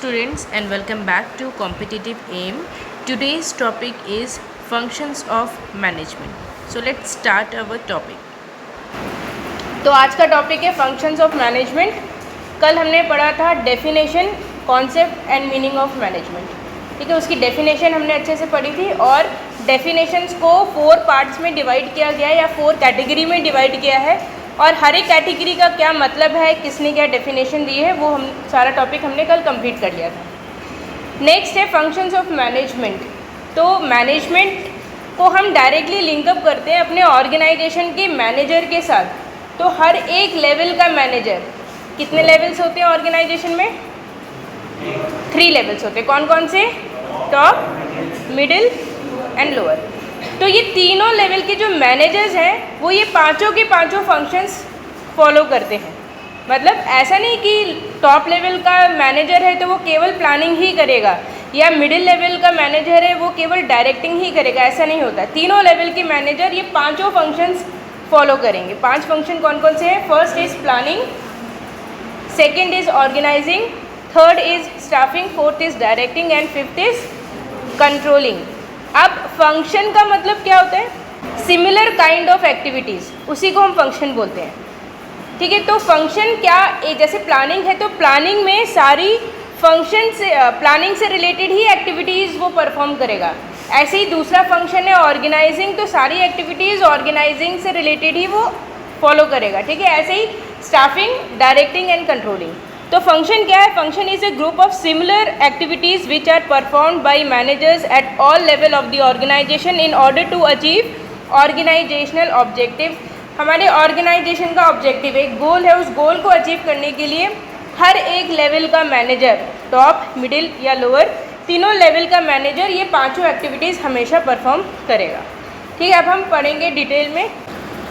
students and welcome back to Competitive Aim. Today's topic is functions of management. So let's start our topic. तो आज का topic है functions of management. कल हमने पढ़ा था definition, concept and meaning of management. ठीक है, उसकी डेफिनेशन हमने अच्छे से पढ़ी थी और डेफिनेशंस को 4 पार्ट्स में डिवाइड किया गया है या 4 कैटेगरी में डिवाइड किया है और हर एक कैटेगरी का क्या मतलब है, किसने क्या डेफिनेशन दी है, वो हम सारा टॉपिक हमने कल कंप्लीट कर लिया था। नेक्स्ट है फंक्शंस ऑफ मैनेजमेंट। तो मैनेजमेंट को हम डायरेक्टली लिंकअप करते हैं अपने ऑर्गेनाइजेशन के मैनेजर के साथ। तो हर एक लेवल का मैनेजर, कितने लेवल्स होते हैं ऑर्गेनाइजेशन में? 3 लेवल्स होते हैं। कौन कौन से? Top, middle and lower. तो ये तीनों लेवल के जो मैनेजर्स हैं वो ये पांचों के पांचों फंक्शंस फॉलो करते हैं। मतलब ऐसा नहीं कि टॉप लेवल का मैनेजर है तो वो केवल प्लानिंग ही करेगा या मिडिल लेवल का मैनेजर है वो केवल डायरेक्टिंग ही करेगा, ऐसा नहीं होता। तीनों लेवल के मैनेजर ये पांचों फंक्शंस फॉलो करेंगे। 5 फंक्शन कौन कौन से हैं? First is planning, second is organizing, third is staffing, fourth is directing and fifth is controlling. अब फंक्शन का मतलब क्या होता है? सिमिलर काइंड ऑफ एक्टिविटीज़, उसी को हम फंक्शन बोलते हैं। ठीक है, तो फंक्शन क्या, जैसे प्लानिंग है तो प्लानिंग में सारी फंक्शन से प्लानिंग से रिलेटेड ही एक्टिविटीज़ वो परफॉर्म करेगा। ऐसे ही दूसरा फंक्शन है ऑर्गेनाइजिंग, तो सारी एक्टिविटीज़ ऑर्गेनाइजिंग से रिलेटेड ही वो फॉलो करेगा। ठीक है, ऐसे ही स्टाफिंग, डायरेक्टिंग एंड कंट्रोलिंग। तो फंक्शन क्या है? Function is a group of similar activities which are performed by managers at all level of the organization in order to achieve organizational objective. हमारे ऑर्गेनाइजेशन का ऑब्जेक्टिव, एक goal है, उस गोल को achieve करने के लिए हर एक लेवल का मैनेजर, टॉप, मिडिल या लोअर, तीनों लेवल का मैनेजर ये पांचों एक्टिविटीज़ हमेशा परफॉर्म करेगा। ठीक है, अब हम पढ़ेंगे डिटेल में।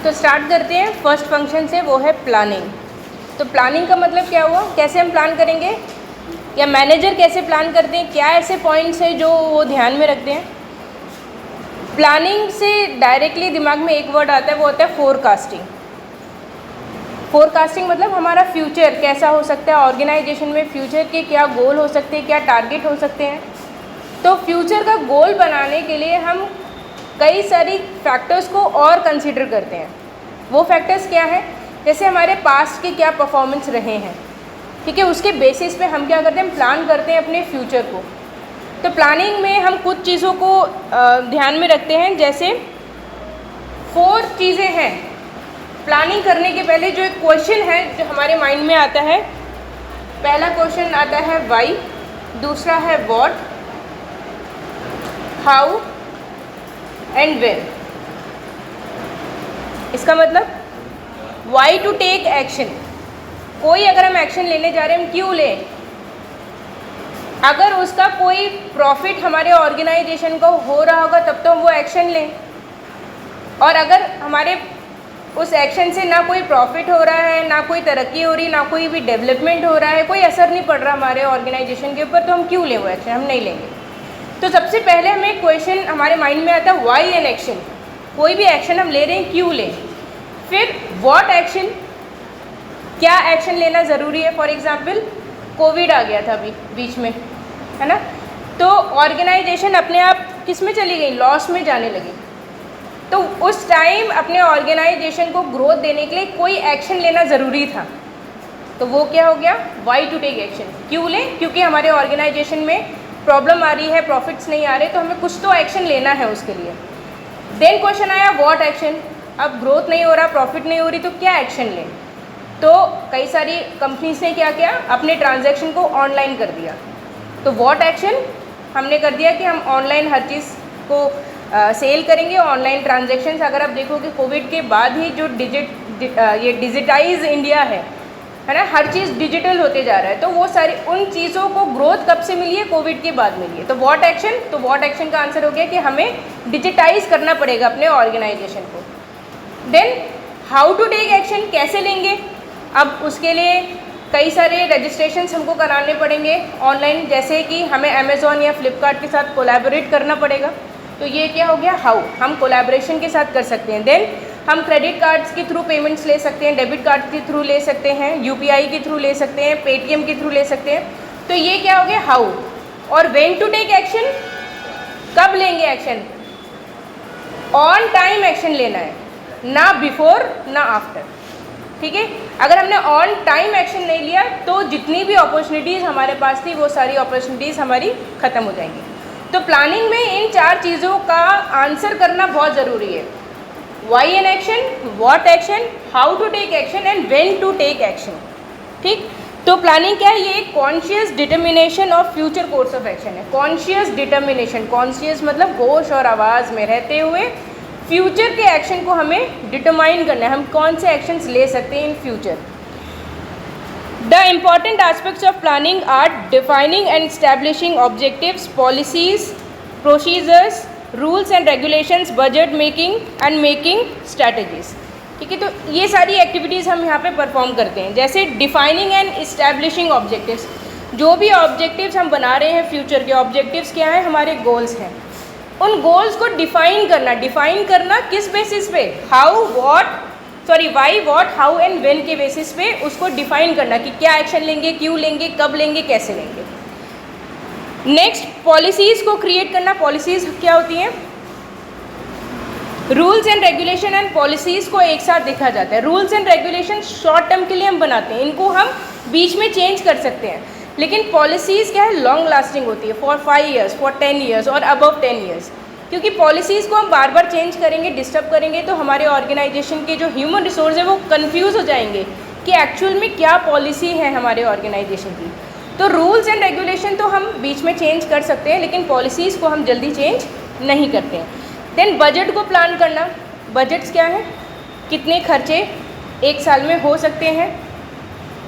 तो स्टार्ट करते हैं फर्स्ट फंक्शन से, वो है प्लानिंग। तो प्लानिंग का मतलब क्या हुआ? कैसे हम प्लान करेंगे या मैनेजर कैसे प्लान करते हैं? क्या ऐसे पॉइंट्स हैं जो वो ध्यान में रखते हैं? प्लानिंग से डायरेक्टली दिमाग में एक वर्ड आता है, वो होता है फोरकास्टिंग। फोरकास्टिंग मतलब हमारा फ्यूचर कैसा हो सकता है, ऑर्गेनाइजेशन में फ्यूचर के क्या गोल हो सकते हैं, क्या टारगेट हो सकते हैं। तो फ्यूचर का गोल बनाने के लिए हम कई सारी फैक्टर्स को और कंसिडर करते हैं। वो फैक्टर्स क्या है? जैसे हमारे पास्ट के क्या परफॉर्मेंस रहे हैं। ठीक है, उसके बेसिस पे हम क्या करते हैं? प्लान करते हैं अपने फ्यूचर को। तो प्लानिंग में हम कुछ चीज़ों को ध्यान में रखते हैं। जैसे 4 चीज़ें हैं प्लानिंग करने के पहले। जो एक क्वेश्चन है जो हमारे माइंड में आता है, पहला क्वेश्चन आता है वाई, दूसरा है व्हाट, हाउ एंड व्हेन। इसका मतलब वाई टू टेक एक्शन। कोई अगर हम एक्शन लेने जा रहे हैं, हम क्यों लें? अगर उसका कोई प्रॉफिट हमारे ऑर्गेनाइजेशन को हो रहा होगा तब तो हम वो एक्शन लें, और अगर हमारे उस एक्शन से ना कोई प्रॉफिट हो रहा है, ना कोई तरक्की हो रही, ना कोई भी डेवलपमेंट हो रहा है, कोई असर नहीं पड़ रहा हमारे ऑर्गेनाइजेशन के ऊपर, तो हम क्यों लें वो एक्शन? हम नहीं लेंगे। तो सबसे पहले हमें क्वेश्चन हमारे माइंड में आता है वाई एन एक्शन। कोई भी एक्शन हम ले रहे हैं, क्यों लें? फिर व्हाट एक्शन, क्या एक्शन लेना ज़रूरी है। फॉर एग्जांपल कोविड आ गया था अभी बीच में, है ना, तो ऑर्गेनाइजेशन अपने आप किस में चली गई? लॉस में जाने लगी। तो उस टाइम अपने ऑर्गेनाइजेशन को ग्रोथ देने के लिए कोई एक्शन लेना ज़रूरी था। तो वो क्या हो गया? Why to take action. क्यों लें? क्योंकि हमारे ऑर्गेनाइजेशन में प्रॉब्लम आ रही है, प्रॉफिट्स नहीं आ रहे, तो हमें कुछ तो एक्शन लेना है उसके लिए। देन क्वेश्चन आया व्हाट एक्शन। अब ग्रोथ नहीं हो रहा, प्रॉफिट नहीं हो रही, तो क्या एक्शन लें? तो कई सारी कंपनीज ने क्या किया? अपने ट्रांजैक्शन को ऑनलाइन कर दिया। तो व्हाट एक्शन हमने कर दिया कि हम ऑनलाइन हर चीज़ को सेल करेंगे, ऑनलाइन ट्रांजैक्शंस। अगर आप देखोगे कोविड के बाद ही जो ये डिजिटाइज इंडिया है ना, हर चीज़ डिजिटल होते जा रहा है। तो वो सारी उन चीज़ों को ग्रोथ कब से मिली है? कोविड के बाद मिली है। तो व्हाट एक्शन, तो व्हाट एक्शन का आंसर हो गया कि हमें डिजिटाइज करना पड़ेगा अपने ऑर्गेनाइजेशन को। Then how to take action, कैसे लेंगे? अब उसके लिए कई सारे रजिस्ट्रेशंस हमको कराने पड़ेंगे ऑनलाइन, जैसे कि हमें अमेज़ॉन या फ्लिपकार्ट के साथ कोलैबोरेट करना पड़ेगा। तो ये क्या हो गया? हाउ, हम कोलैबोरेशन के साथ कर सकते हैं। देन हम क्रेडिट कार्ड्स के थ्रू पेमेंट्स ले सकते हैं, डेबिट कार्ड के थ्रू ले सकते हैं, यूपीआई के थ्रू ले सकते हैं, पेटीएम के थ्रू ले सकते हैं। तो ये क्या हो गया हाउ। और व्हेन टू टेक एक्शन, कब लेंगे एक्शन, ऑन टाइम एक्शन लेना है, ना बिफोर ना आफ्टर। ठीक है, अगर हमने ऑन टाइम एक्शन नहीं लिया तो जितनी भी अपॉर्चुनिटीज़ हमारे पास थी वो सारी अपॉर्चुनिटीज़ हमारी ख़त्म हो जाएंगी। तो प्लानिंग में इन 4 चीज़ों का आंसर करना बहुत ज़रूरी है। Why an action, what action, how to take action and when to take action. ठीक, तो प्लानिंग क्या है, ये एक conscious determination of future course of action है। कॉन्शियस डिटर्मिनेशन, कॉन्शियस मतलब होश और आवाज़ में रहते हुए फ्यूचर के एक्शन को हमें डिटरमाइन करना है, हम कौन से एक्शंस ले सकते हैं in future. The important aspects of planning are defining and establishing objectives, policies, procedures, rules and regulations, budget making and making strategies. ठीक है, तो ये सारी एक्टिविटीज़ हम यहाँ पे परफॉर्म करते हैं। जैसे डिफाइनिंग एंड इस्टेब्लिशिंग ऑब्जेक्टिव्स, जो भी ऑब्जेक्टिव्स हम बना रहे हैं फ्यूचर के ऑब्जेक्टिव्स क्या है, हमारे गोल्स हैं। उन गोल्स को डिफाइन करना किस बेसिस पे, why, what, how and when के बेसिस पे उसको डिफाइन करना कि क्या एक्शन लेंगे, क्यों लेंगे, कब लेंगे, कैसे लेंगे। नेक्स्ट, पॉलिसीज़ को क्रिएट करना। पॉलिसीज़ क्या होती हैं, rules and regulation and policies को एक साथ देखा जाता है। Rules and regulation short term के लिए हम बनाते हैं, इनको हम बीच में चेंज कर सकते हैं, लेकिन पॉलिसीज़ क्या है, लॉन्ग लास्टिंग होती है, फॉर 5 ईयर्स, फॉर 10 ईयर्स और अबव 10 ईयर्स। क्योंकि पॉलिसीज़ को हम बार बार चेंज करेंगे, डिस्टर्ब करेंगे तो हमारे ऑर्गेनाइजेशन के जो ह्यूमन रिसोर्स है वो कंफ्यूज हो जाएंगे कि एक्चुअल में क्या पॉलिसी है हमारे ऑर्गेनाइजेशन की। तो रूल्स एंड रेगुलेशन तो हम बीच में चेंज कर सकते हैं, लेकिन पॉलिसीज़ को हम जल्दी चेंज नहीं करते हैं। देन बजट को प्लान करना। बजट्स क्या है, कितने खर्चे एक साल में हो सकते हैं।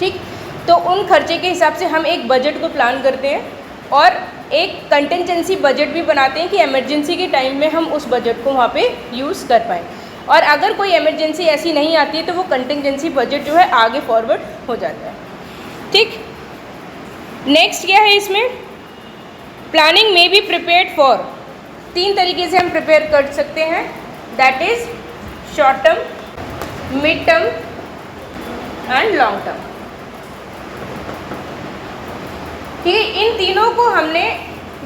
ठीक, तो उन खर्चे के हिसाब से हम एक बजट को प्लान करते हैं और एक कंटिजेंसी बजट भी बनाते हैं कि इमरजेंसी के टाइम में हम उस बजट को वहाँ पे यूज़ कर पाएँ। और अगर कोई इमरजेंसी ऐसी नहीं आती है तो वो कंटिजेंसी बजट जो है आगे फॉरवर्ड हो जाता है। ठीक, नेक्स्ट क्या है इसमें, प्लानिंग में बी प्रिपेयर्ड फॉर, 3 तरीके से हम प्रिपेयर कर सकते हैं, that is short term, mid term and long term. ठीक है, इन तीनों को हमने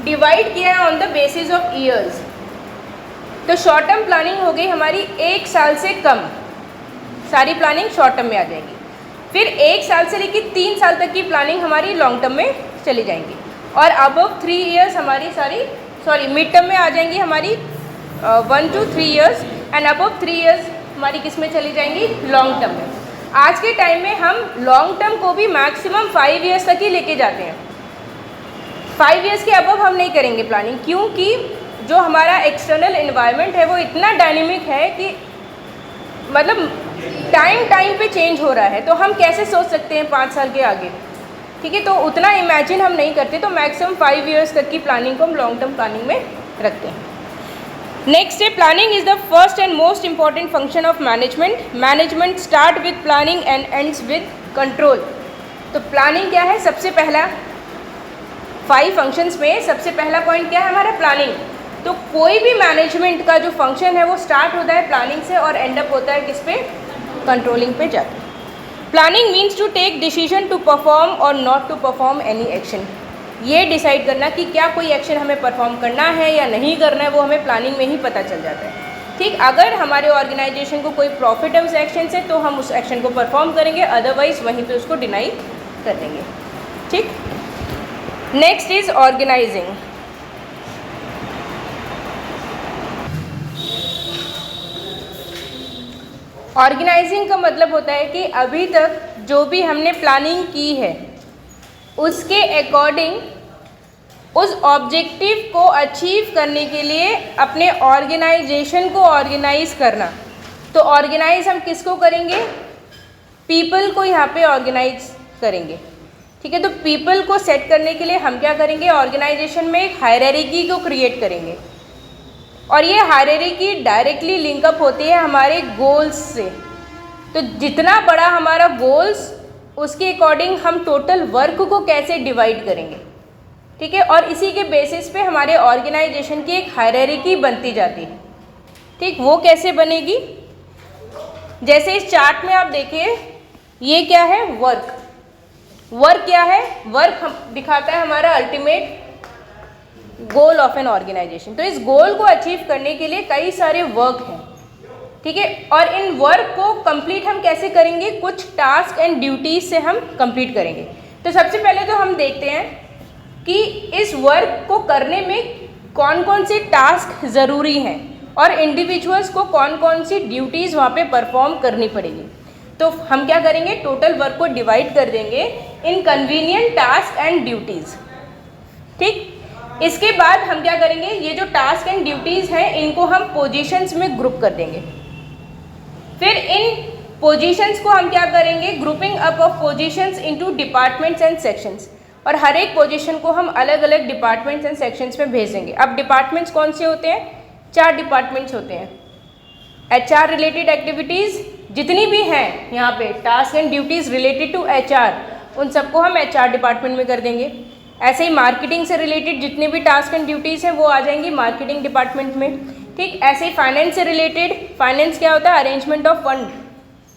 डिवाइड किया है on the basis of years. तो शॉर्ट टर्म प्लानिंग हो गई हमारी 1 साल से कम, सारी प्लानिंग शॉर्ट टर्म में आ जाएगी। फिर 1 साल से लेकर 3 साल तक की प्लानिंग हमारी लॉन्ग टर्म में चली जाएंगी। और अबव 3 ईयर्स हमारी मिड टर्म में आ जाएंगी हमारी 1 to 3 years, and above 3 years हमारी किस में चली जाएंगी, लॉन्ग टर्म में। आज के टाइम में हम लॉन्ग टर्म को भी मैक्सिमम 5 ईयर्स तक ही लेके जाते हैं। 5 ईयर्स के अबव हम नहीं करेंगे प्लानिंग, क्योंकि जो हमारा एक्सटर्नल एनवायरनमेंट है वो इतना डायनेमिक है कि मतलब टाइम पे चेंज हो रहा है, तो हम कैसे सोच सकते हैं 5 साल के आगे। ठीक है, तो उतना इमेजिन हम नहीं करते, तो मैक्सिमम 5 ईयर्स तक की प्लानिंग को हम लॉन्ग टर्म प्लानिंग में रखते हैं। नेक्स्ट है, planning is the first and most important function of management. Management start with planning and ends with control. तो प्लानिंग क्या है, सबसे पहला 5 फंक्शंस में सबसे पहला पॉइंट क्या है हमारा, प्लानिंग। तो कोई भी मैनेजमेंट का जो फंक्शन है वो स्टार्ट होता है प्लानिंग से और एंड अप होता है किस पे, कंट्रोलिंग पे जाके। Planning means to take decision to perform और not to perform any action. ये डिसाइड करना कि क्या कोई एक्शन हमें परफॉर्म करना है या नहीं करना है, वो हमें प्लानिंग में ही पता चल जाता है। ठीक, अगर हमारे ऑर्गेनाइजेशन को कोई प्रॉफिटेबल एक्शन है तो हम उस एक्शन को परफॉर्म करेंगे, अदरवाइज वहीं पे उसको डिनाई कर देंगे। ठीक, नेक्स्ट इज ऑर्गेनाइजिंग। ऑर्गेनाइजिंग का मतलब होता है कि अभी तक जो भी हमने प्लानिंग की है उसके अकॉर्डिंग उस ऑब्जेक्टिव को अचीव करने के लिए अपने ऑर्गेनाइजेशन को ऑर्गेनाइज करना। तो ऑर्गेनाइज हम किसको करेंगे, पीपल को यहाँ पे ऑर्गेनाइज करेंगे। ठीक है, तो पीपल को सेट करने के लिए हम क्या करेंगे, ऑर्गेनाइजेशन में एक हायरार्की को क्रिएट करेंगे और ये हायरार्की डायरेक्टली लिंकअप होती है हमारे गोल्स से। तो जितना बड़ा हमारा गोल्स उसके अकॉर्डिंग हम टोटल वर्क को कैसे डिवाइड करेंगे। ठीक है, और इसी के बेसिस पे हमारे ऑर्गेनाइजेशन की एक हायरार्की बनती जाती है। ठीक, वो कैसे बनेगी, जैसे इस चार्ट में आप देखिए, ये क्या है, वर्क। वर्क क्या है? वर्क दिखाता है हमारा ultimate goal of an organization. तो इस गोल को अचीव करने के लिए कई सारे वर्क हैं, ठीक है। और इन वर्क को कंप्लीट हम कैसे करेंगे? कुछ टास्क एंड ड्यूटीज से हम कंप्लीट करेंगे। तो सबसे पहले तो हम देखते हैं कि इस वर्क को करने में कौन कौन से टास्क ज़रूरी हैं और इंडिविजुअल्स को कौन कौन सी ड्यूटीज़ वहाँ पे परफॉर्म करनी पड़ेगी। तो हम क्या करेंगे? टोटल वर्क को डिवाइड कर देंगे इन कन्वीनियंट टास्क एंड ड्यूटीज़, ठीक। इसके बाद हम क्या करेंगे? ये जो टास्क एंड ड्यूटीज़ हैं इनको हम पोजीशंस में ग्रुप कर देंगे। फिर इन पोजीशंस को हम क्या करेंगे? Grouping up of positions into departments and sections, और हर एक पोजीशन को हम अलग अलग डिपार्टमेंट्स एंड सेक्शंस में भेज देंगे। अब डिपार्टमेंट्स कौन से होते हैं? 4 डिपार्टमेंट्स होते हैं। HR रिलेटेड एक्टिविटीज़ जितनी भी हैं यहाँ पे, task and duties related to HR, उन सबको हम HR डिपार्टमेंट में कर देंगे। ऐसे ही मार्केटिंग से रिलेटेड जितने भी टास्क एंड ड्यूटीज़ हैं वो आ जाएंगी मार्केटिंग डिपार्टमेंट में, ठीक। ऐसे ही फाइनेंस से रिलेटेड, फाइनेंस क्या होता है? अरेंजमेंट ऑफ फंड,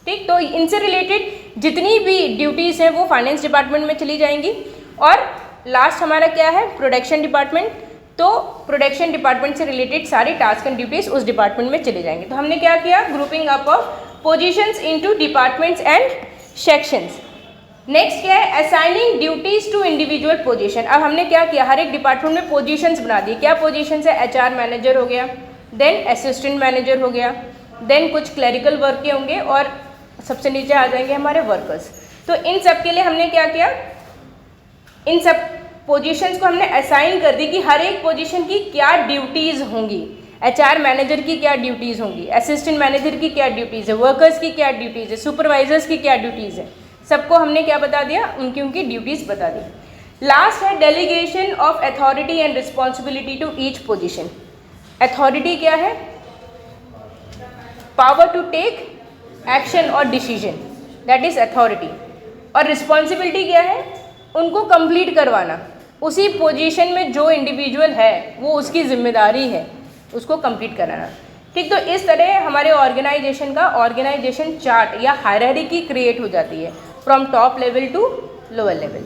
ठीक। तो इनसे रिलेटेड जितनी भी ड्यूटीज़ हैं वो फाइनेंस डिपार्टमेंट में चली जाएंगी। और लास्ट हमारा क्या है? Production department. तो प्रोडक्शन डिपार्टमेंट से रिलेटेड सारी टास्क एंड ड्यूटीज़ उस डिपार्टमेंट में चले जाएंगे। तो हमने क्या किया? Grouping up of positions into departments and sections. Next क्या है? Assigning duties to individual position. अब हमने क्या किया? हर एक डिपार्टमेंट में पोजीशंस बना दी। क्या पोजीशंस है? HR मैनेजर हो गया, देन असिस्टेंट मैनेजर हो गया, देन कुछ क्लरिकल वर्क के होंगे और सबसे नीचे आ जाएंगे हमारे वर्कर्स। तो इन सब के लिए हमने क्या किया? इन सब पोजीशंस को हमने असाइन कर दी कि हर एक पोजीशन की क्या ड्यूटीज़ होंगी। HR मैनेजर की क्या ड्यूटीज़ होंगी, असिस्टेंट मैनेजर की क्या ड्यूटीज़ है, वर्कर्स की क्या ड्यूटीज़ है, सुपरवाइजर्स की क्या ड्यूटीज़ है, सबको हमने क्या बता दिया? उनकी उनकी ड्यूटीज़ बता दी। लास्ट है delegation of authority and responsibility to each position. Authority क्या है? पावर टू टेक एक्शन और डिसीजन, दैट इज़ अथॉरिटी। और रिस्पॉन्सिबिलिटी क्या है? उनको कंप्लीट करवाना। उसी पोजीशन में जो इंडिविजुअल है वो उसकी जिम्मेदारी है उसको कंप्लीट कराना, ठीक। तो इस तरह हमारे ऑर्गेनाइजेशन का ऑर्गेनाइजेशन चार्ट या हायरार्की क्रिएट हो जाती है from top level to lower level,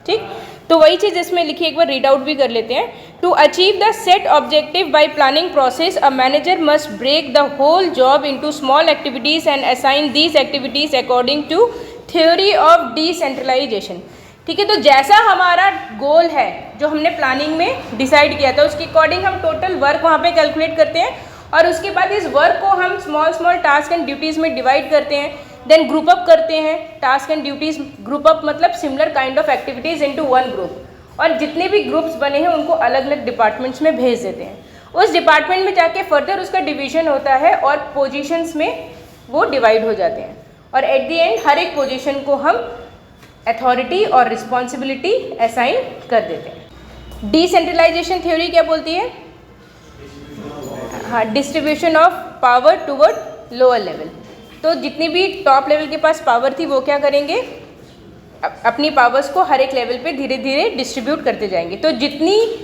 ठीक। तो वही चीज़ इसमें लिखी, एक बार रीड आउट भी कर लेते हैं। To achieve the set objective by planning process, a manager must break the whole job into small activities and assign these activities according to theory of decentralization, ठीक है। तो जैसा हमारा गोल है जो हमने प्लानिंग में डिसाइड किया था उसके अकॉर्डिंग हम टोटल वर्क वहाँ पे कैलकुलेट करते हैं और उसके बाद इस वर्क को हम small small task and duties में डिवाइड करते हैं, देन ग्रुप अप करते हैं। Task and duties group up मतलब similar kind of activities into one group, और जितने भी ग्रुप्स बने हैं उनको अलग अलग डिपार्टमेंट्स में भेज देते हैं। उस डिपार्टमेंट में जाके फर्दर उसका डिवीजन होता है और पोजीशंस में वो डिवाइड हो जाते हैं, और एट द एंड हर एक पोजीशन को हम अथॉरिटी और रिस्पॉन्सिबिलिटी असाइन कर देते हैं। डिसेंट्रलाइजेशन थ्योरी क्या बोलती है? हाँ, distribution of power toward lower level. तो जितनी भी टॉप लेवल के पास पावर थी वो क्या करेंगे? अपनी पावर्स को हर एक लेवल पे धीरे धीरे डिस्ट्रीब्यूट करते जाएंगे। तो जितनी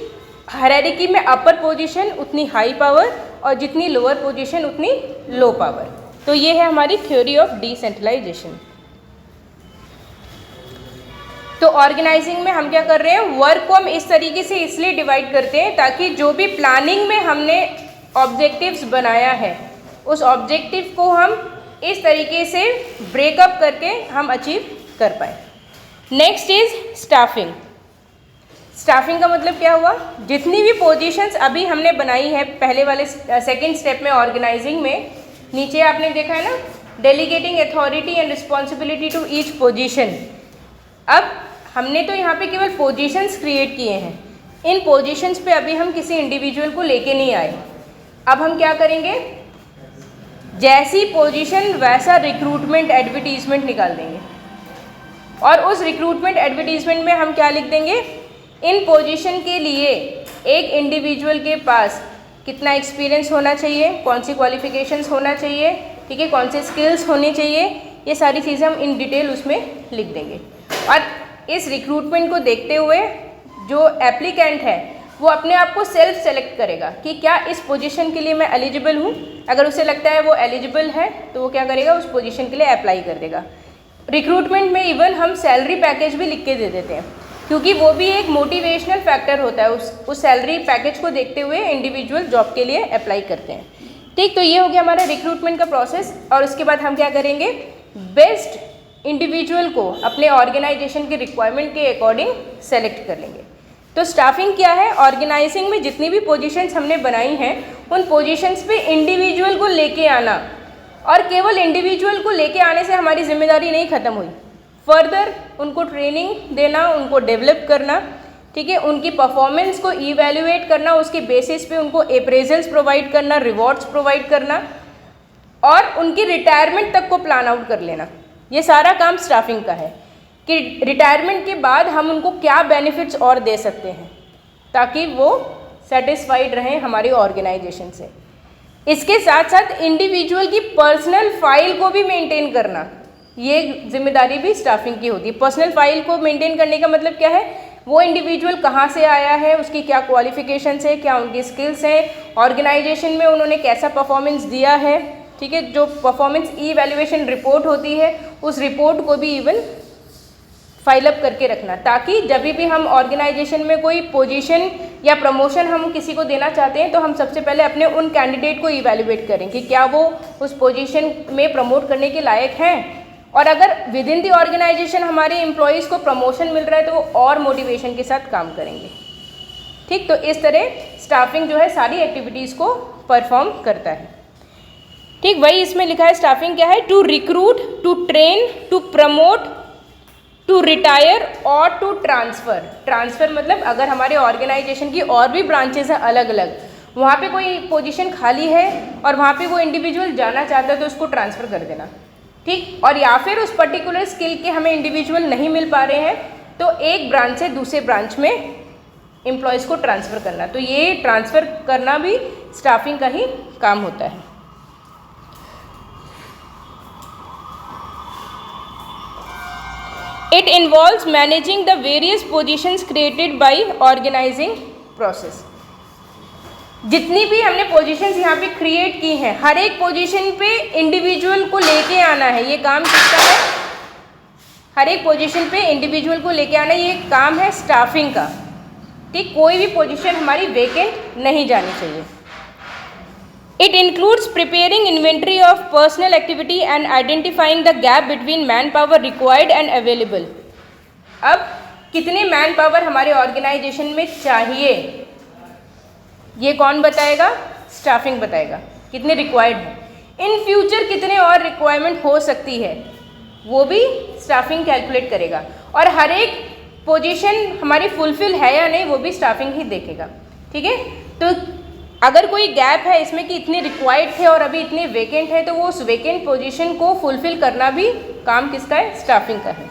हायरार्की में अपर पोजीशन उतनी हाई पावर और जितनी लोअर पोजीशन उतनी लो पावर। तो ये है हमारी थ्योरी ऑफ डिसेंट्रलाइजेशन। तो ऑर्गेनाइजिंग में हम क्या कर रहे हैं? वर्क को हम इस तरीके से इसलिए डिवाइड करते हैं ताकि जो भी प्लानिंग में हमने ऑब्जेक्टिव्स बनाया है उस ऑब्जेक्टिव को हम इस तरीके से ब्रेकअप करके हम अचीव कर पाए। Next is staffing. स्टाफिंग का मतलब क्या हुआ? जितनी भी पोजीशंस अभी हमने बनाई है पहले वाले सेकेंड स्टेप में ऑर्गेनाइजिंग में, नीचे आपने देखा है ना, delegating authority and responsibility to each position. अब हमने तो यहाँ पे केवल पोजीशंस क्रिएट किए हैं, इन पोजीशंस पे अभी हम किसी इंडिविजुअल को लेके नहीं आए। अब हम क्या करेंगे? जैसी पोजीशन वैसा रिक्रूटमेंट एडवर्टीजमेंट निकाल देंगे, और उस रिक्रूटमेंट एडवर्टीजमेंट में हम क्या लिख देंगे? इन पोजीशन के लिए एक इंडिविजुअल के पास कितना एक्सपीरियंस होना चाहिए, कौन सी क्वालिफिकेशंस होना चाहिए, ठीक है, कौन से स्किल्स होनी चाहिए, ये सारी चीज़ें हम इन डिटेल उसमें लिख देंगे। और इस रिक्रूटमेंट को देखते हुए जो एप्लीकेंट है वो अपने आप को सेल्फ सेलेक्ट करेगा कि क्या इस पोजीशन के लिए मैं एलिजिबल हूँ। अगर उसे लगता है वो एलिजिबल है तो वो क्या करेगा? उस पोजीशन के लिए अप्लाई कर देगा। रिक्रूटमेंट में इवन हम सैलरी पैकेज भी लिख के दे देते हैं, क्योंकि वो भी एक मोटिवेशनल फैक्टर होता है। उस सैलरी पैकेज को देखते हुए इंडिविजुअल जॉब के लिए अप्लाई करते हैं। ठीक, तो ये हो गया हमारा रिक्रूटमेंट का प्रोसेस। और उसके बाद हम क्या करेंगे, बेस्ट इंडिविजुअल को अपने ऑर्गेनाइजेशन के रिक्वायरमेंट के अकॉर्डिंग सेलेक्ट कर लेंगे। तो स्टाफिंग क्या है, ऑर्गेनाइजिंग में जितनी भी पोजीशंस हमने बनाई हैं उन पोजीशंस पे इंडिविजुअल को लेके आना, और केवल इंडिविजुअल को लेके आने से हमारी जिम्मेदारी नहीं ख़त्म हुई, फर्दर उनको ट्रेनिंग देना, उनको डेवलप करना, ठीक है, उनकी परफॉर्मेंस को इवैल्यूएट करना, उसके बेसिस पे उनको अप्रेजल्स प्रोवाइड करना, रिवॉर्ड्स प्रोवाइड करना, और उनकी रिटायरमेंट तक को प्लान आउट कर लेना। ये सारा काम स्टाफिंग का है कि रिटायरमेंट के बाद हम उनको क्या बेनिफिट्स और दे सकते हैं ताकि वो सेटिस्फाइड रहें हमारी ऑर्गेनाइजेशन से। इसके साथ साथ इंडिविजुअल की पर्सनल फाइल को भी मेंटेन करना, ये जिम्मेदारी भी स्टाफिंग की होती है। पर्सनल फाइल को मेंटेन करने का मतलब क्या है, वो इंडिविजुअल कहाँ से आया है, उसकी क्या क्वालिफिकेशंस है, क्या उनकी स्किल्स हैं, ऑर्गेनाइजेशन में उन्होंने कैसा परफॉर्मेंस दिया है, ठीक है। जो परफॉर्मेंस इवैल्यूएशन रिपोर्ट होती है उस रिपोर्ट को भी इवन फाइल अप करके रखना, ताकि जब भी हम ऑर्गेनाइजेशन में कोई पोजीशन या प्रमोशन हम किसी को देना चाहते हैं तो हम सबसे पहले अपने उन कैंडिडेट को इवैल्यूएट करें कि क्या वो उस पोजीशन में प्रमोट करने के लायक हैं, और अगर विद इन दी ऑर्गेनाइजेशन हमारे एम्प्लॉयज़ को प्रमोशन मिल रहा है तो वो और मोटिवेशन के साथ काम करेंगे। ठीक, तो इस तरह स्टाफिंग जो है सारी एक्टिविटीज़ को परफॉर्म करता है। ठीक, वही इसमें लिखा है स्टाफिंग क्या है, to recruit, to train, to promote, to retire और टू ट्रांसफ़र। ट्रांसफ़र मतलब अगर हमारे ऑर्गेनाइजेशन की और भी ब्रांचेस हैं अलग अलग, वहाँ पे कोई पोजीशन खाली है और वहाँ पे वो इंडिविजुअल जाना चाहता है तो उसको ट्रांसफ़र कर देना। ठीक, और या फिर उस पर्टिकुलर स्किल के हमें इंडिविजुअल नहीं मिल पा रहे हैं तो एक ब्रांच से दूसरे ब्रांच में एम्प्लॉयज़ को ट्रांसफ़र करना, तो ये ट्रांसफ़र करना भी स्टाफिंग का ही काम होता है। It involves managing the various positions created by organizing process। जितनी भी हमने पोजीशंस यहाँ पे क्रिएट की हैं, हर एक पोजीशन पे इंडिविजुअल को लेके आना है, ये काम किसका है, हर एक पोजीशन पे इंडिविजुअल को लेके आना, ये काम है स्टाफिंग का। ठीक, कोई भी पोजीशन हमारी वेकेंट नहीं जानी चाहिए। It includes preparing inventory of personal activity and identifying the gap between manpower required and available। अब कितने मैन पावर हमारे ऑर्गेनाइजेशन में चाहिए ये कौन बताएगा, स्टाफिंग बताएगा, कितने रिक्वायर्ड हैं। इन फ्यूचर कितने और रिक्वायरमेंट हो सकती है वो भी स्टाफिंग कैलकुलेट करेगा, और हर एक पोजीशन हमारी फुलफिल है या नहीं वो भी स्टाफिंग ही देखेगा। ठीक है, तो अगर कोई गैप है इसमें कि इतने रिक्वायर्ड थे और अभी इतने वेकेंट है तो वो उस वेकेंट पोजीशन को फुलफिल करना भी काम किसका है, स्टाफिंग का है।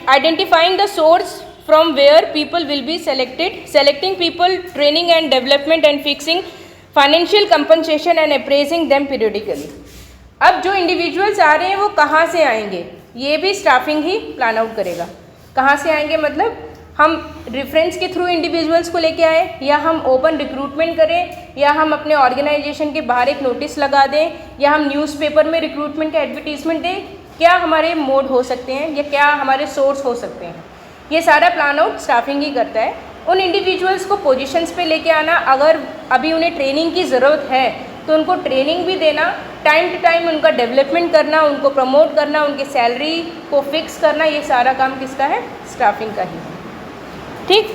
Identifying the source from where people will be selected, selecting people, training and development and fixing financial compensation and appraising them periodically. अब जो इंडिविजुअल्स आ रहे हैं वो कहाँ से आएंगे ये भी स्टाफिंग ही प्लान आउट करेगा। कहाँ से आएंगे मतलब हम रेफरेंस के थ्रू इंडिविजुअल्स को लेके आए, या हम ओपन रिक्रूटमेंट करें, या हम अपने ऑर्गेनाइजेशन के बाहर एक नोटिस लगा दें, या हम न्यूज़पेपर में रिक्रूटमेंट का एडवर्टीजमेंट दें, क्या हमारे मोड हो सकते हैं या क्या हमारे सोर्स हो सकते हैं, ये सारा प्लान आउट स्टाफिंग ही करता है। उन इंडिविजुअल्स को पोजीशंस पे लेके आना, अगर अभी उन्हें ट्रेनिंग की ज़रूरत है तो उनको ट्रेनिंग भी देना, टाइम टू टाइम उनका डेवलपमेंट करना, उनको प्रमोट करना, उनकी सैलरी को फिक्स करना, ये सारा काम किसका है, स्टाफिंग का ही है। ठीक,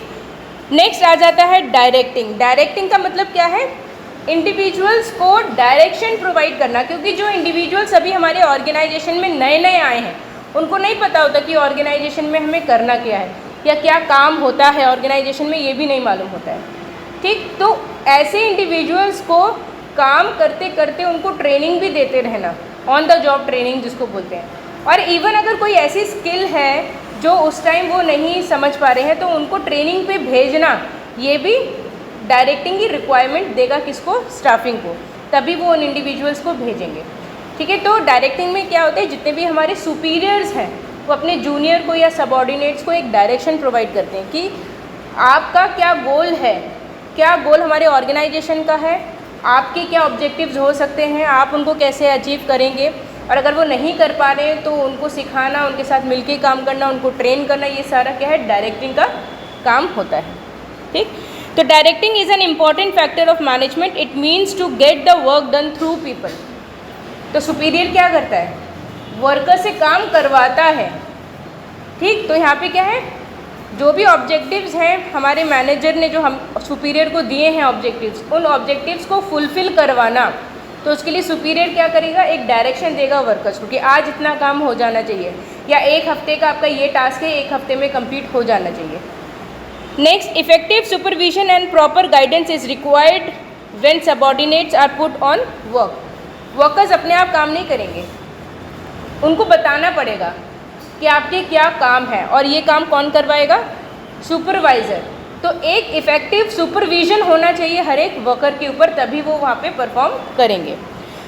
नेक्स्ट आ जाता है डायरेक्टिंग। डायरेक्टिंग का मतलब क्या है, इंडिविजुअल्स को डायरेक्शन प्रोवाइड करना, क्योंकि जो इंडिविजुअल्स अभी हमारे ऑर्गेनाइजेशन में नए नए आए हैं उनको नहीं पता होता कि ऑर्गेनाइजेशन में हमें करना क्या है या क्या काम होता है ऑर्गेनाइजेशन में, ये भी नहीं मालूम होता है। ठीक, तो ऐसे इंडिविजुअल्स को काम करते करते उनको ट्रेनिंग भी देते रहना, ऑन द जॉब ट्रेनिंग जिसको बोलते हैं, और इवन अगर कोई ऐसी स्किल है जो उस टाइम वो नहीं समझ पा रहे हैं तो उनको ट्रेनिंग पे भेजना, ये भी डायरेक्टिंग की रिक्वायरमेंट देगा किसको, स्टाफिंग को, तभी वो उन इंडिविजुअल्स को भेजेंगे। ठीक है, तो डायरेक्टिंग में क्या होता है, जितने भी हमारे सुपीरियर्स हैं वो अपने जूनियर को या सबऑर्डिनेट्स को एक डायरेक्शन प्रोवाइड करते हैं कि आपका क्या गोल है, क्या गोल हमारे ऑर्गेनाइजेशन का है, आपके क्या ऑब्जेक्टिव्स हो सकते हैं, आप उनको कैसे अचीव करेंगे, और अगर वो नहीं कर पा रहे हैं तो उनको सिखाना, उनके साथ मिलके काम करना, उनको ट्रेन करना, ये सारा क्या है, डायरेक्टिंग का काम होता है। ठीक, तो directing is an important factor of management. It means to get the work done through people. तो सुपीरियर क्या करता है, वर्कर से काम करवाता है। ठीक, तो यहाँ पे क्या है, जो भी ऑब्जेक्टिव्स हैं हमारे मैनेजर ने जो हम सुपीरियर को दिए हैं ऑब्जेक्टिव्स, उन ऑब्जेक्टिव्स को फुलफ़िल करवाना, तो उसके लिए सुपीरियर क्या करेगा, एक डायरेक्शन देगा वर्कर्स को कि आज इतना काम हो जाना चाहिए, या एक हफ्ते का आपका ये टास्क है, एक हफ्ते में कंप्लीट हो जाना चाहिए। Next, effective supervision and proper guidance is required when subordinates are put on work. Workers अपने आप काम नहीं करेंगे, उनको बताना पड़ेगा कि आपके क्या काम है, और ये काम कौन करवाएगा, सुपरवाइज़र। तो एक इफ़ेक्टिव सुपरविजन होना चाहिए हर एक वर्कर के ऊपर, तभी वो वहाँ पे परफॉर्म करेंगे।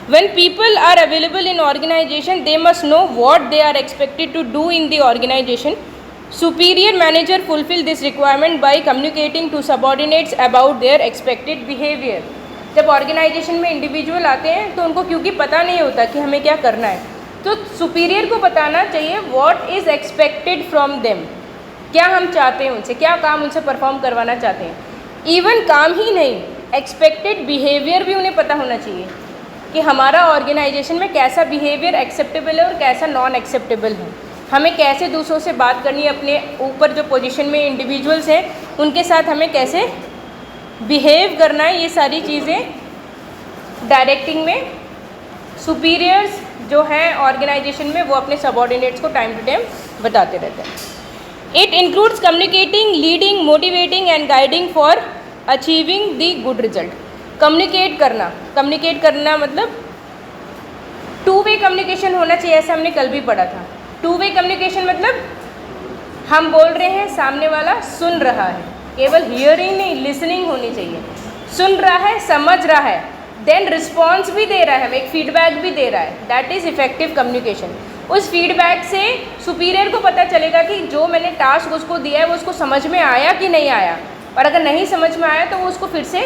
When people are available in organization, they must know what they are expected to do in the organization. Superior manager fulfill this requirement by communicating to subordinates about their expected behavior. जब organisation में individual आते हैं तो उनको क्योंकि पता नहीं होता कि हमें क्या करना है, तो सुपीरियर को बताना चाहिए what is expected from them, क्या हम चाहते हैं उनसे, क्या काम उनसे परफॉर्म करवाना चाहते हैं। इवन काम ही नहीं, एक्सपेक्टेड बिहेवियर भी उन्हें पता होना चाहिए कि हमारा ऑर्गेनाइजेशन में कैसा बिहेवियर एक्सेप्टेबल है और कैसा नॉन एक्सेप्टेबल है, हमें कैसे दूसरों से बात करनी है, अपने ऊपर जो पोजीशन में इंडिविजुअल्स हैं उनके साथ हमें कैसे बिहेव करना है। ये सारी चीज़ें डायरेक्टिंग में सुपीरियर्स जो हैं ऑर्गेनाइजेशन में वो अपने सबऑर्डिनेट्स को टाइम टू टाइम बताते रहते हैं। It includes communicating, leading, motivating and guiding for achieving the good result. Communicate करना मतलब टू वे कम्युनिकेशन होना चाहिए, ऐसा हमने कल भी पढ़ा था। टू वे कम्युनिकेशन मतलब हम बोल रहे हैं, सामने वाला सुन रहा है, केवल हियरिंग नहीं, लिसनिंग होनी चाहिए। सुन रहा है, समझ रहा है, देन रिस्पॉन्स भी दे रहा है, एक फीडबैक भी दे रहा है, दैट इज़ इफेक्टिव कम्युनिकेशन। उस फीडबैक से सुपीरियर को पता चलेगा कि जो मैंने टास्क उसको दिया है वो उसको समझ में आया कि नहीं आया, और अगर नहीं समझ में आया तो वो उसको फिर से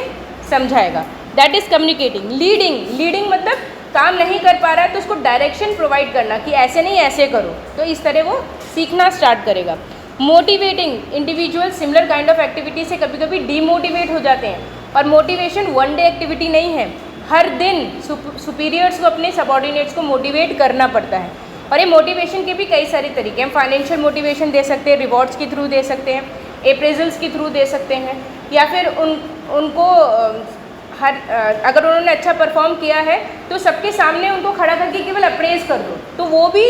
समझाएगा, दैट इज़ कम्युनिकेटिंग। लीडिंग मतलब काम नहीं कर पा रहा है तो उसको डायरेक्शन प्रोवाइड करना कि ऐसे नहीं ऐसे करो, तो इस तरह वो सीखना स्टार्ट करेगा। Motivating, individual similar kind of activity से कभी कभी डीमोटिवेट हो जाते हैं, और मोटिवेशन वन डे एक्टिविटी नहीं है, हर दिन सुपीरियर्स को अपने सबऑर्डिनेट्स को मोटिवेट करना पड़ता है। और ये मोटिवेशन के भी कई सारे तरीके हैं, फाइनेंशियल मोटिवेशन दे सकते हैं, रिवॉर्ड्स के थ्रू दे सकते हैं, अप्रेजल्स के थ्रू दे सकते हैं, या फिर उनको अगर उन्होंने अच्छा परफॉर्म किया है तो सबके सामने उनको खड़ा करके केवल अप्रेज कर दो, तो वो भी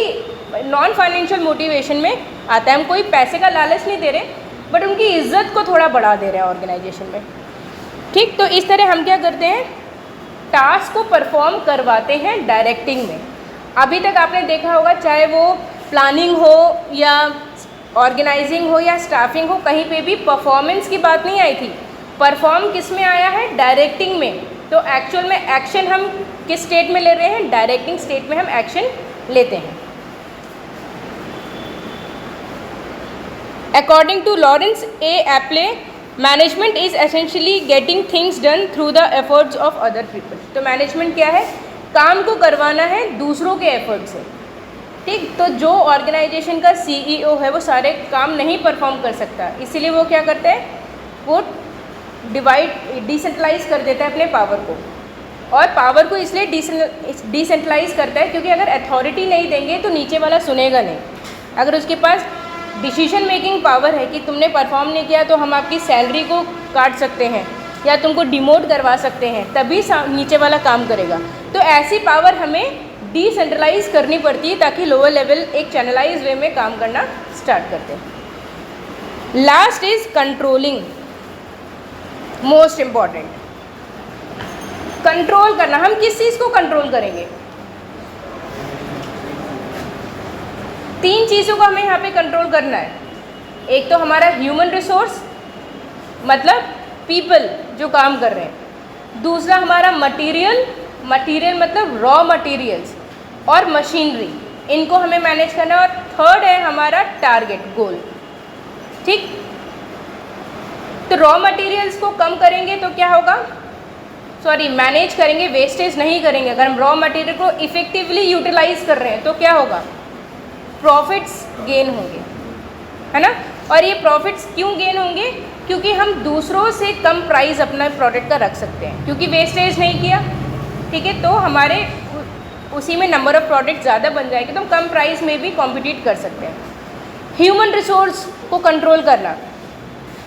नॉन फाइनेंशियल मोटिवेशन में आता है। हम कोई पैसे का लालच नहीं दे रहे, बट उनकी इज्जत को थोड़ा बढ़ा दे रहे हैं ऑर्गेनाइजेशन में। ठीक, तो इस तरह हम क्या करते हैं, टास्क को परफॉर्म करवाते हैं डायरेक्टिंग में। अभी तक आपने देखा होगा, चाहे वो प्लानिंग हो या ऑर्गेनाइजिंग हो या स्टाफिंग हो, कहीं पे भी परफॉर्मेंस की बात नहीं आई थी। परफॉर्म किस में आया है, डायरेक्टिंग में। तो एक्चुअल में एक्शन हम किस स्टेट में ले रहे हैं, डायरेक्टिंग स्टेट में हम एक्शन लेते हैं। According to Lawrence A Appley, management is essentially getting things done through the efforts of other people. तो मैनेजमेंट क्या है, काम को करवाना है दूसरों के एफर्ट से। ठीक, तो जो ऑर्गेनाइजेशन का सीईओ है वो सारे काम नहीं परफॉर्म कर सकता, इसीलिए वो क्या करते हैं, वो डिसेंट्रलाइज कर देता है अपने पावर को। और पावर को इसलिए डिसेंट्रलाइज करता है क्योंकि अगर अथॉरिटी नहीं देंगे तो नीचे वाला सुनेगा नहीं। अगर उसके पास डिसीजन मेकिंग पावर है कि तुमने परफॉर्म नहीं किया तो हम आपकी सैलरी को काट सकते हैं या तुमको डिमोट करवा सकते हैं, तभी नीचे वाला काम करेगा। तो ऐसी पावर हमें डिसेंट्रलाइज करनी पड़ती है ताकि लोअर लेवल एक चैनलाइज वे में काम करना स्टार्ट करते हैं। Last is controlling, most important. Control करना, हम किस चीज़ को कंट्रोल करेंगे, तीन चीज़ों को हमें यहाँ पे कंट्रोल करना है। एक तो हमारा ह्यूमन रिसोर्स मतलब पीपल जो काम कर रहे हैं, दूसरा हमारा मटेरियल मतलब रॉ मटेरियल्स, और मशीनरी, इनको हमें मैनेज करना है, और थर्ड है हमारा टारगेट गोल। ठीक, तो रॉ मटेरियल्स को कम करेंगे तो क्या होगा, मैनेज करेंगे, वेस्टेज नहीं करेंगे, अगर हम रॉ मटेरियल को इफ़ेक्टिवली यूटिलाइज कर रहे हैं तो क्या होगा, प्रॉफिट्स गेन होंगे, है ना। और ये प्रॉफिट्स क्यों गेन होंगे, क्योंकि हम दूसरों से कम प्राइस अपना प्रोडक्ट का रख सकते हैं, क्योंकि वेस्टेज नहीं किया, ठीक है। तो हमारे उसी में नंबर ऑफ़ प्रोडक्ट ज़्यादा बन जाएंगे, तो हम कम प्राइस में भी कॉम्पिटिट कर सकते हैं। ह्यूमन रिसोर्स को कंट्रोल करना,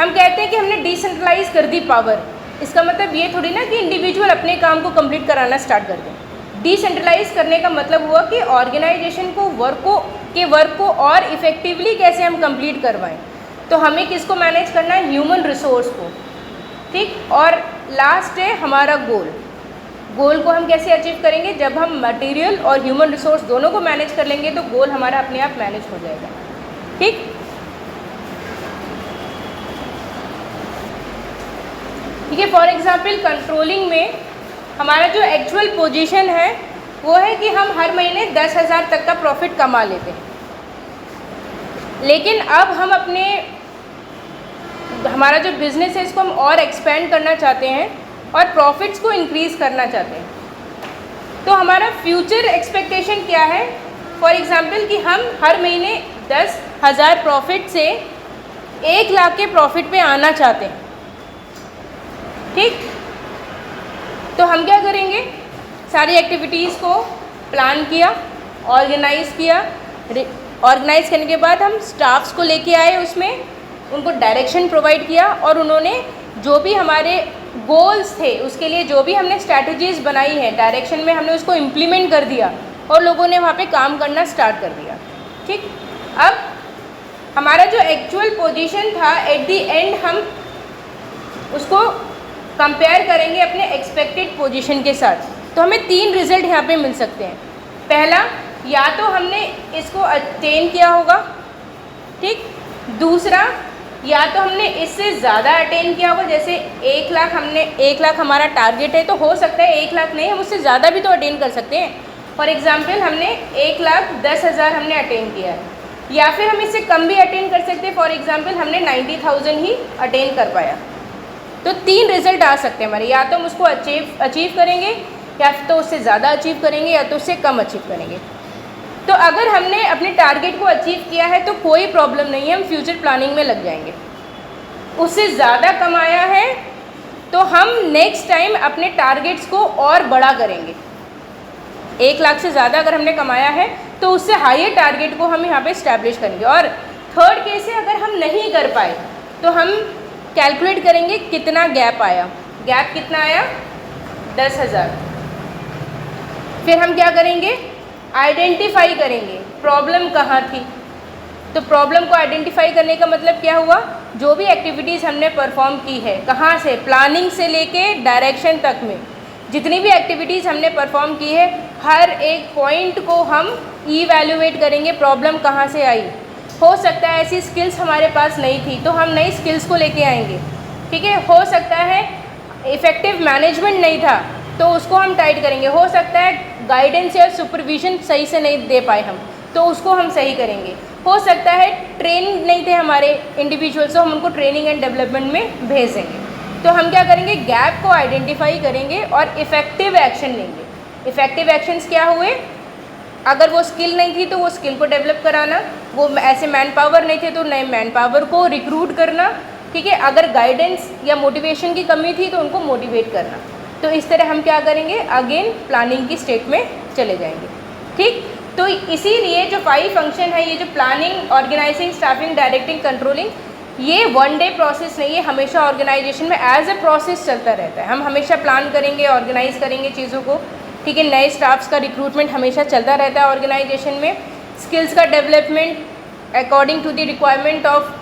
हम कहते हैं कि हमने डिसेंट्रलाइज कर दी पावर, इसका मतलब ये थोड़ी ना कि इंडिविजुअल अपने काम को कंप्लीट कराना स्टार्ट कर दें। डिसेंट्रलाइज करने का मतलब हुआ कि ऑर्गेनाइजेशन को वर्क को और इफ़ेक्टिवली कैसे हम कंप्लीट करवाएं। तो हमें किसको मैनेज करना है, ह्यूमन रिसोर्स को, ठीक। और लास्ट है हमारा गोल को हम कैसे अचीव करेंगे, जब हम मटेरियल और ह्यूमन रिसोर्स दोनों को मैनेज कर लेंगे तो गोल हमारा अपने आप मैनेज हो जाएगा, ठीक। ठीक है, फॉर एग्जांपल कंट्रोलिंग में हमारा जो एक्चुअल पोजीशन है वो है कि हम हर महीने 10,000 तक का प्रॉफिट कमा लेते हैं, लेकिन अब हम हमारा जो बिज़नेस है इसको हम और एक्सपेंड करना चाहते हैं और प्रॉफिट्स को इंक्रीज़ करना चाहते हैं। तो हमारा फ्यूचर एक्सपेक्टेशन क्या है, फॉर एग्ज़ाम्पल कि हम हर महीने 10,000 प्रॉफिट से 1 लाख के प्रॉफिट पे आना चाहते हैं, ठीक। तो हम क्या करेंगे, सारी एक्टिविटीज़ को प्लान किया, ऑर्गेनाइज़ करने के बाद हम स्टाफ्स को लेके आए, उसमें उनको डायरेक्शन प्रोवाइड किया और उन्होंने जो भी हमारे गोल्स थे उसके लिए जो भी हमने स्ट्रैटेजीज़ बनाई हैं डायरेक्शन में, हमने उसको इम्प्लीमेंट कर दिया और लोगों ने वहाँ पे काम करना स्टार्ट कर दिया, ठीक। अब हमारा जो एक्चुअल पोजीशन था एट द एंड हम उसको कंपेयर करेंगे अपने एक्सपेक्टेड पोजीशन के साथ, तो हमें 3 रिज़ल्ट यहाँ पे मिल सकते हैं। पहला, या तो हमने इसको अटेन किया होगा, ठीक। दूसरा, या तो हमने इससे ज़्यादा अटेन किया होगा, जैसे 1 लाख हमारा टारगेट है तो हो सकता है 1 लाख नहीं, हम उससे ज़्यादा भी तो अटेन कर सकते हैं। फॉर एग्ज़ाम्पल हमने 1,10,000 हमने अटेन किया है, या फिर हम इससे कम भी अटेन कर सकते हैं, फॉर एग्ज़ाम्पल हमने 90,000 ही अटेन कर पाया। तो 3 रिज़ल्ट आ सकते हैं हमारे, या तो हम उसको अचीव करेंगे, या तो उससे ज़्यादा अचीव करेंगे, या तो उससे कम अचीव करेंगे। तो अगर हमने अपने टारगेट को अचीव किया है तो कोई प्रॉब्लम नहीं है, हम फ्यूचर प्लानिंग में लग जाएंगे। उससे ज़्यादा कमाया है तो हम नेक्स्ट टाइम अपने टारगेट्स को और बड़ा करेंगे। 1 लाख से ज़्यादा अगर हमने कमाया है तो उससे हायर टारगेट को हम यहाँ पे इस्टेब्लिश करेंगे। और थर्ड केस है, अगर हम नहीं कर पाए तो हम कैलकुलेट करेंगे कितना गैप आया। गैप कितना आया, 10,000। फिर हम क्या करेंगे, आइडेंटिफाई करेंगे प्रॉब्लम कहाँ थी। तो प्रॉब्लम को आइडेंटिफाई करने का मतलब क्या हुआ, जो भी एक्टिविटीज़ हमने परफॉर्म की है, कहाँ से, प्लानिंग से लेके डायरेक्शन तक में जितनी भी एक्टिविटीज़ हमने परफॉर्म की है, हर एक पॉइंट को हम इवैल्यूएट करेंगे, प्रॉब्लम कहाँ से आई। हो सकता है ऐसी स्किल्स हमारे पास नहीं थी तो हम नई स्किल्स को लेके आएंगे, ठीक है। हो सकता है इफ़ेक्टिव मैनेजमेंट नहीं था तो उसको हम टाइट करेंगे। हो सकता है गाइडेंस या सुपरविजन सही से नहीं दे पाए हम, तो उसको हम सही करेंगे। हो सकता है ट्रेन नहीं थे हमारे इंडिविजुअल्स, तो हम उनको ट्रेनिंग एंड डेवलपमेंट में भेज देंगे। तो हम क्या करेंगे, गैप को आइडेंटिफाई करेंगे और इफ़ेक्टिव एक्शन लेंगे। इफ़ेक्टिव एक्शंस क्या हुए, अगर वो स्किल नहीं थी तो वो स्किल को डेवलप कराना, वो ऐसे मैन पावर नहीं थे तो नए मैन पावर को रिक्रूट करना, ठीक है। अगर गाइडेंस या मोटिवेशन की कमी थी तो उनको मोटिवेट करना। तो इस तरह हम क्या करेंगे, अगेन प्लानिंग की स्टेट में चले जाएंगे, ठीक। तो इसीलिए जो 5 फंक्शन है, ये जो planning, organizing, staffing, directing, controlling, ये 1 डे प्रोसेस नहीं है, हमेशा ऑर्गेनाइजेशन में एज ए प्रोसेस चलता रहता है। हम हमेशा प्लान करेंगे, ऑर्गेनाइज करेंगे चीज़ों को, ठीक है। नए स्टाफ्स का रिक्रूटमेंट हमेशा चलता रहता है ऑर्गेनाइजेशन में। स्किल्स का development according to the requirement of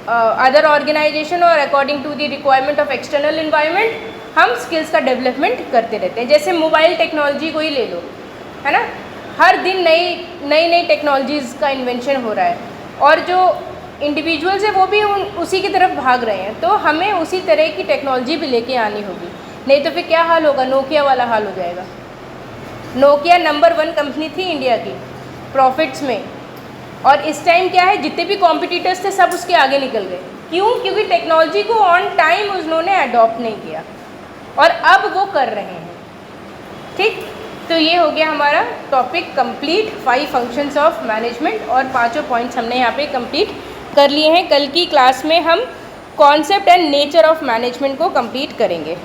other organisation और according to the requirement of external environment, हम स्किल्स का डेवलपमेंट करते रहते हैं। जैसे मोबाइल टेक्नोलॉजी को ही ले लो, है ना, हर दिन नई टेक्नोलॉजीज़ का इन्वेंशन हो रहा है और जो इंडिविजुअल्स है वो भी उसी की तरफ भाग रहे हैं। तो हमें उसी तरह की टेक्नोलॉजी भी लेके आनी होगी, नहीं तो फिर क्या हाल होगा, नोकिया वाला हाल हो जाएगा। नोकिया नंबर 1 कंपनी थी इंडिया की प्रॉफिट्स में, और इस टाइम क्या है, जितने भी कॉम्पिटिटर्स थे सब उसके आगे निकल गए। क्यों? क्योंकि टेक्नोलॉजी को ऑन टाइम उन्होंने अडॉप्ट नहीं किया। और अब वो कर रहे हैं। ठीक, तो ये हो गया हमारा topic complete, 5 functions of management, और 5 पॉइंट्स हमने यहाँ पे कंप्लीट कर लिए हैं। कल की क्लास में हम concept and nature of management को कंप्लीट करेंगे।